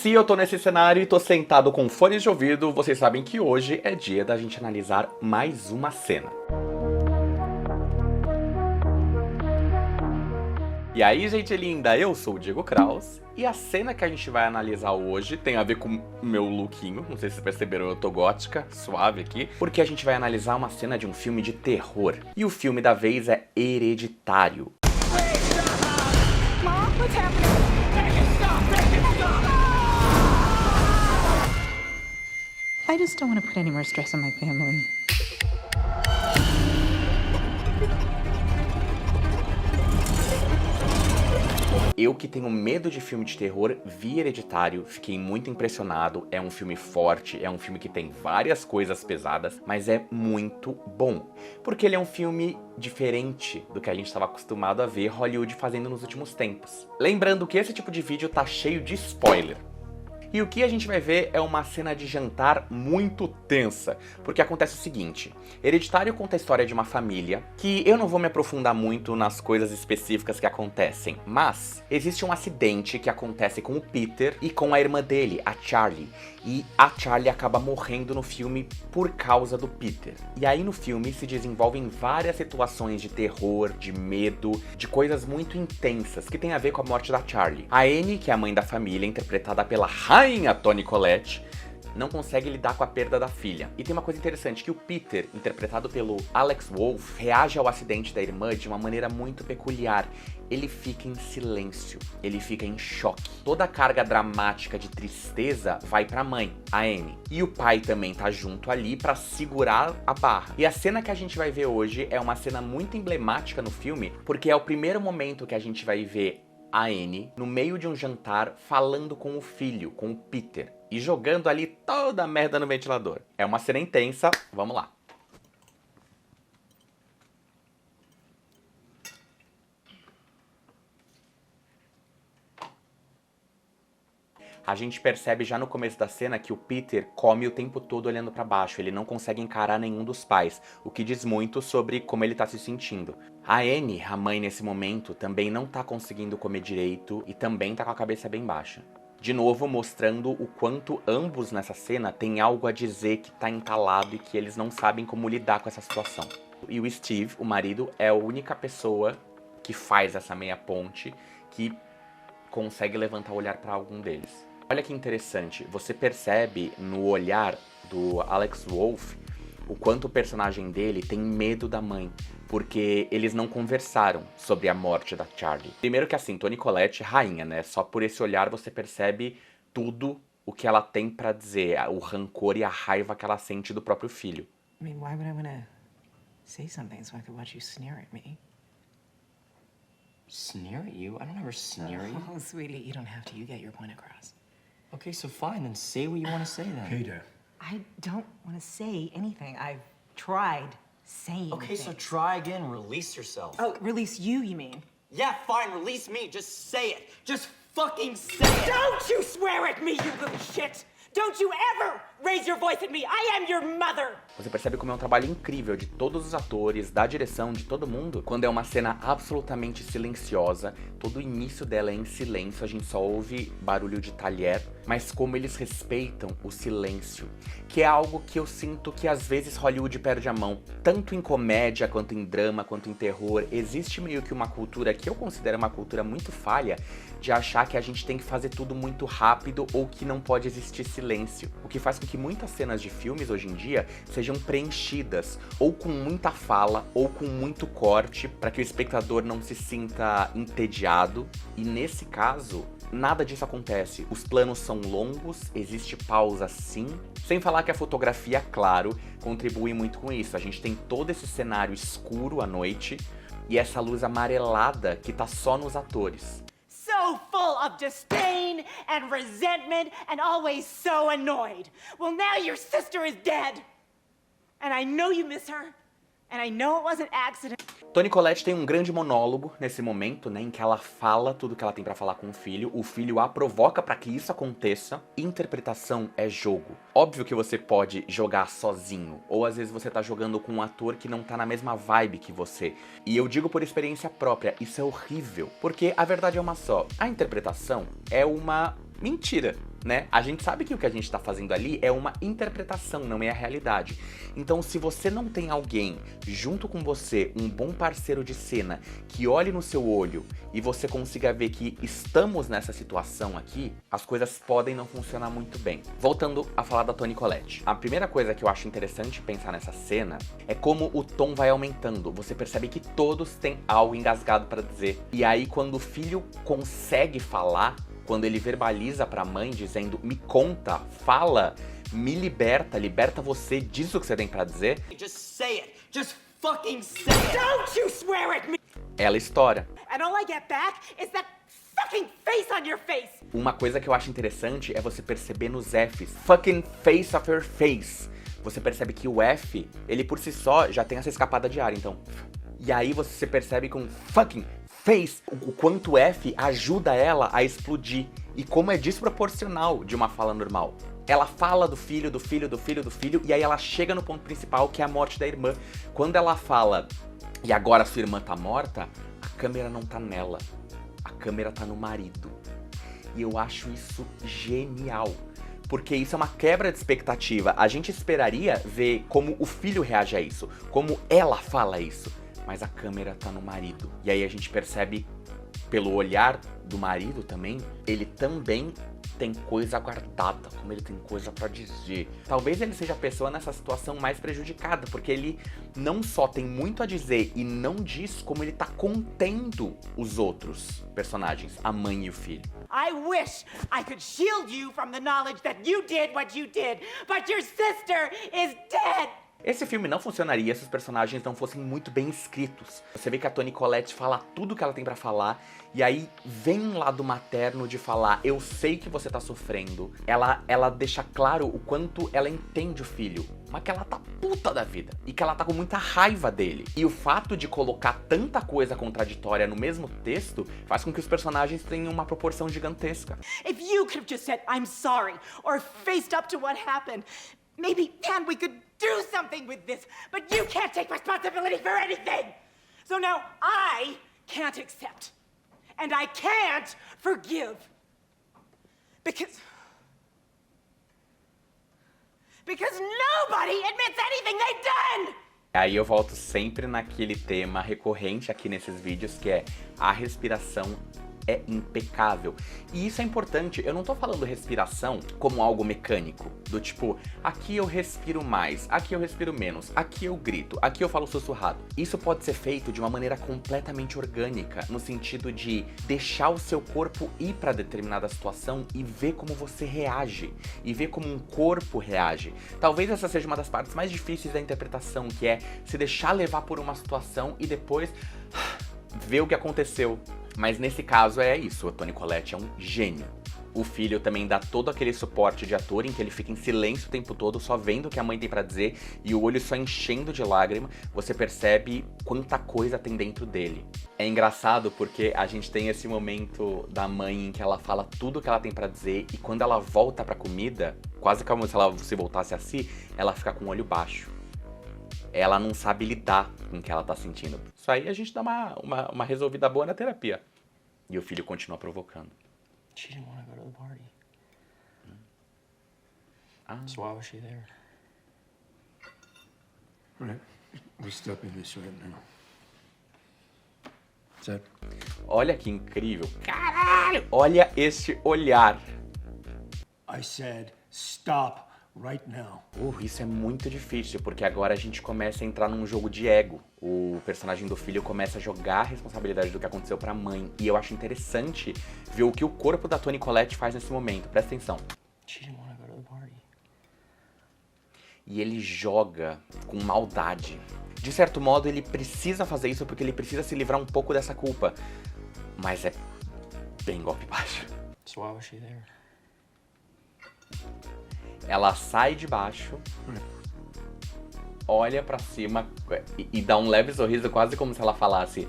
Se eu tô nesse cenário e tô sentado com fones de ouvido, vocês sabem que hoje é dia da gente analisar mais uma cena. E aí, gente linda, eu sou o Diego Kraus e a cena que a gente vai analisar hoje tem a ver com o meu lookinho, não sei se vocês perceberam, eu tô gótica, suave aqui, porque a gente vai analisar uma cena de um filme de terror. E o filme da vez é Hereditário. Mom, what's happening? Make it stop! Make it stop! I just don't want to put any more stress on my family. Eu que tenho medo de filme de terror, vi Hereditário, fiquei muito impressionado, é um filme forte, é um filme que tem várias coisas pesadas, mas é muito bom. Porque ele é um filme diferente do que a gente estava acostumado a ver Hollywood fazendo nos últimos tempos. Lembrando que esse tipo de vídeo tá cheio de spoiler. E o que a gente vai ver é uma cena de jantar muito tensa, porque acontece o seguinte: Hereditário conta a história de uma família, que eu não vou me aprofundar muito nas coisas específicas que acontecem, mas existe um acidente que acontece com o Peter e com a irmã dele, a Charlie, e a Charlie acaba morrendo no filme por causa do Peter. E aí no filme se desenvolvem várias situações de terror, de medo, de coisas muito intensas que tem a ver com a morte da Charlie. A Annie, que é a mãe da família, interpretada pela rainha Toni Collette, não consegue lidar com a perda da filha. E tem uma coisa interessante, que o Peter, interpretado pelo Alex Wolff, reage ao acidente da irmã de uma maneira muito peculiar. Ele fica em silêncio, ele fica em choque. Toda a carga dramática de tristeza vai pra mãe, a Annie. E o pai também tá junto ali pra segurar a barra. E a cena que a gente vai ver hoje é uma cena muito emblemática no filme, porque é o primeiro momento que a gente vai ver a Annie no meio de um jantar falando com o filho, com o Peter, e jogando ali toda a merda no ventilador. É uma cena intensa, vamos lá. A gente percebe já no começo da cena que o Peter come o tempo todo olhando pra baixo, ele não consegue encarar nenhum dos pais, o que diz muito sobre como ele tá se sentindo. A Annie, a mãe nesse momento, também não tá conseguindo comer direito e também tá com a cabeça bem baixa. De novo mostrando o quanto ambos nessa cena têm algo a dizer que tá entalado e que eles não sabem como lidar com essa situação. E o Steve, o marido, é a única pessoa que faz essa meia ponte, que consegue levantar o olhar pra algum deles. Olha que interessante, você percebe no olhar do Alex Wolff o quanto o personagem dele tem medo da mãe, porque eles não conversaram sobre a morte da Charlie. Primeiro que assim, Toni Collette, rainha, né? Só por esse olhar você percebe tudo o que ela tem pra dizer, o rancor e a raiva que ela sente do próprio filho. I mean, why would I wanna say something so I could watch you sneer at me? Sneer at you? I don't ever sneer at you. Oh, sweetie, you don't have to. You get your point across. Okay, so fine, then say what you want to say then. Peter. I don't want to say anything. I've tried saying Okay, so things. try again, release yourself. Oh, release you mean? Yeah, fine, release me, just say it. Just fucking say it! Don't you swear at me, you little shit! Don't you ever raise your voice at me! I am your mother! Você percebe como é um trabalho incrível de todos os atores, da direção, de todo mundo, quando é uma cena absolutamente silenciosa, todo o início dela é em silêncio, a gente só ouve barulho de talher, mas como eles respeitam o silêncio, que é algo que eu sinto que às vezes Hollywood perde a mão. Tanto em comédia, quanto em drama, quanto em terror, existe meio que uma cultura que eu considero uma cultura muito falha, de achar que a gente tem que fazer tudo muito rápido ou que não pode existir silêncio. O que faz com que muitas cenas de filmes hoje em dia sejam preenchidas ou com muita fala ou com muito corte para que o espectador não se sinta entediado. E nesse caso, nada disso acontece. Os planos são longos, existe pausa sim. Sem falar que a fotografia, claro, contribui muito com isso. A gente tem todo esse cenário escuro à noite e essa luz amarelada que tá só nos atores. So full of disdain and resentment and always so annoyed. Well, now your sister is dead. And I know you miss her. And I know it wasn't accident. Toni Collette tem um grande monólogo nesse momento, né, em que ela fala tudo que ela tem pra falar com o filho a provoca pra que isso aconteça. Interpretação é jogo. Óbvio que você pode jogar sozinho, ou às vezes você tá jogando com um ator que não tá na mesma vibe que você. E eu digo por experiência própria, isso é horrível, porque a verdade é uma só. A interpretação é uma mentira, né? A gente sabe que o que a gente tá fazendo ali é uma interpretação, não é a realidade. Então, se você não tem alguém junto com você, um bom parceiro de cena, que olhe no seu olho e você consiga ver que estamos nessa situação aqui, as coisas podem não funcionar muito bem. Voltando a falar da Toni Collette. A primeira coisa que eu acho interessante pensar nessa cena é como o tom vai aumentando. Você percebe que todos têm algo engasgado pra dizer. E aí, quando o filho consegue falar, quando ele verbaliza pra mãe dizendo, me conta, fala, me liberta, liberta você, diz o que você tem pra dizer, Just say it. Just fucking say it. Don't you swear at me! ela estoura. And all I get back is that fucking face on your face! Uma coisa que eu acho interessante é você perceber nos Fs, fucking face of your face. Você percebe que o F, ele por si só já tem essa escapada de ar, então. E aí você percebe com fucking face o quanto o F ajuda ela a explodir e como é desproporcional de uma fala normal. Ela fala do filho, do filho, do filho, do filho, e aí ela chega no ponto principal, que é a morte da irmã. Quando ela fala, e agora sua irmã tá morta, a câmera não tá nela, a câmera tá no marido. E eu acho isso genial, porque isso é uma quebra de expectativa. A gente esperaria ver como o filho reage a isso, como ela fala isso, mas a câmera tá no marido. E aí a gente percebe, pelo olhar do marido também, ele também tem coisa guardada, como ele tem coisa pra dizer. Talvez ele seja a pessoa nessa situação mais prejudicada, porque ele não só tem muito a dizer e não diz, como ele tá contendo os outros personagens, a mãe e o filho. I wish I could shield you from the knowledge that you did what you did, but your sister is dead! Esse filme não funcionaria se os personagens não fossem muito bem escritos. Você vê que a Toni Collette fala tudo que ela tem pra falar, e aí vem um lado materno de falar, eu sei que você tá sofrendo. Ela deixa claro o quanto ela entende o filho, mas que ela tá puta da vida, e que ela tá com muita raiva dele. E o fato de colocar tanta coisa contraditória no mesmo texto faz com que os personagens tenham uma proporção gigantesca. If you could have just said, I'm sorry, or faced up to what happened, maybe then we could do something with this, but you can't take responsibility for anything! So now I can't accept, and I can't forgive. Because nobody admits anything they've done! Aí eu volto sempre naquele tema recorrente aqui nesses vídeos, que é a respiração é impecável. E isso é importante, eu não tô falando respiração como algo mecânico, do tipo, aqui eu respiro mais, aqui eu respiro menos, aqui eu grito, aqui eu falo sussurrado. Isso pode ser feito de uma maneira completamente orgânica, no sentido de deixar o seu corpo ir pra determinada situação e ver como você reage, e ver como um corpo reage. Talvez essa seja uma das partes mais difíceis da interpretação, que é se deixar levar por uma situação e depois ver o que aconteceu. Mas nesse caso é isso, a Toni Collette é um gênio. O filho também dá todo aquele suporte de ator em que ele fica em silêncio o tempo todo, só vendo o que a mãe tem pra dizer e o olho só enchendo de lágrima. Você percebe quanta coisa tem dentro dele. É engraçado porque a gente tem esse momento da mãe em que ela fala tudo o que ela tem pra dizer e quando ela volta pra comida, quase como se ela se voltasse a si, ela fica com o olho baixo. Ela não sabe lidar com o que ela tá sentindo. Isso aí a gente dá uma resolvida boa na terapia. E o filho continua provocando. She didn't want to go to the party. Ah. So why was she there? Right. We're stopping this right now. Zach? Olha que incrível. Caralho! Olha esse olhar. I said stop right now. Isso é muito difícil, porque agora a gente começa a entrar num jogo de ego. O personagem do filho começa a jogar a responsabilidade do que aconteceu pra mãe. E eu acho interessante ver o que o corpo da Toni Collette faz nesse momento. Presta atenção. She didn't want to go to the party. E ele joga com maldade. De certo modo, ele precisa fazer isso porque ele precisa se livrar um pouco dessa culpa. Mas é bem golpe baixo. So why was she there? Ela sai de baixo, olha pra cima e dá um leve sorriso, quase como se ela falasse: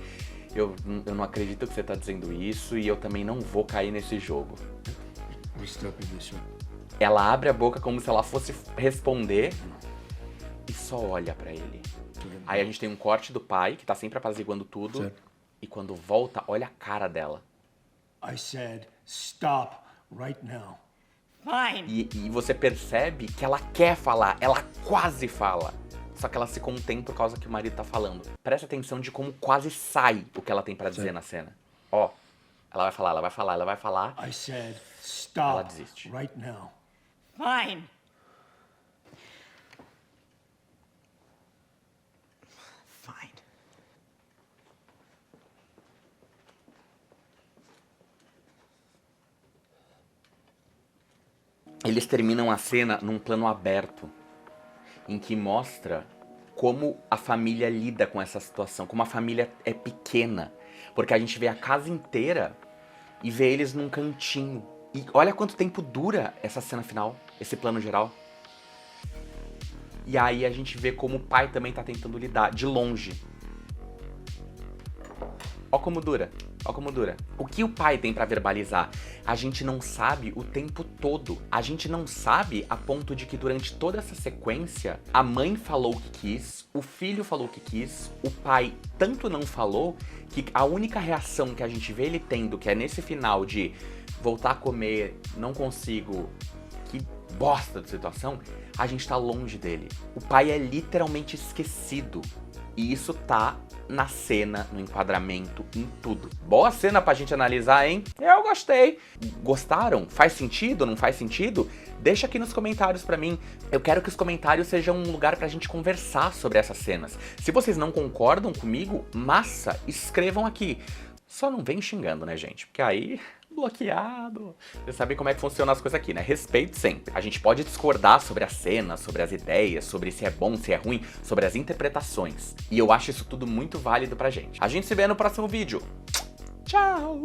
eu não acredito que você tá dizendo isso e eu também não vou cair nesse jogo. We're stopping this right. Ela abre a boca como se ela fosse responder e só olha pra ele. Aí a gente tem um corte do pai, que tá sempre apaziguando tudo, Certo. e quando volta, olha a cara dela. I said stop right now. Fine. E você percebe que ela quer falar, ela quase fala. Só que ela se contém por causa que o marido tá falando. Presta atenção de como quase sai o que ela tem pra dizer na cena. Ó, ela vai falar, ela vai falar, ela vai falar. I said, Ela stop desiste. right now. Fine. Fine. Eles terminam a cena num plano aberto, em que mostra como a família lida com essa situação, como a família é pequena. Porque a gente vê a casa inteira e vê eles num cantinho. E olha quanto tempo dura essa cena final, esse plano geral. E aí a gente vê como o pai também tá tentando lidar, de longe. Ó como dura, ó como dura. O que o pai tem pra verbalizar? A gente não sabe o tempo todo. A gente não sabe a ponto de que durante toda essa sequência, a mãe falou o que quis, o filho falou o que quis, o pai tanto não falou, que a única reação que a gente vê ele tendo, que é nesse final de voltar a comer, não consigo, que bosta de situação, a gente tá longe dele. O pai é literalmente esquecido. E isso tá na cena, no enquadramento, em tudo. Boa cena pra gente analisar, hein? Eu gostei. Gostaram? Faz sentido? Não faz sentido? Deixa aqui nos comentários pra mim. Eu quero que os comentários sejam um lugar pra gente conversar sobre essas cenas. Se vocês não concordam comigo, massa, escrevam aqui. Só não vem xingando, né, gente? Porque aí... bloqueado. Vocês sabem como é que funcionam as coisas aqui, né? Respeito sempre. A gente pode discordar sobre as cenas, sobre as ideias, sobre se é bom, se é ruim, sobre as interpretações. E eu acho isso tudo muito válido pra gente. A gente se vê no próximo vídeo. Tchau!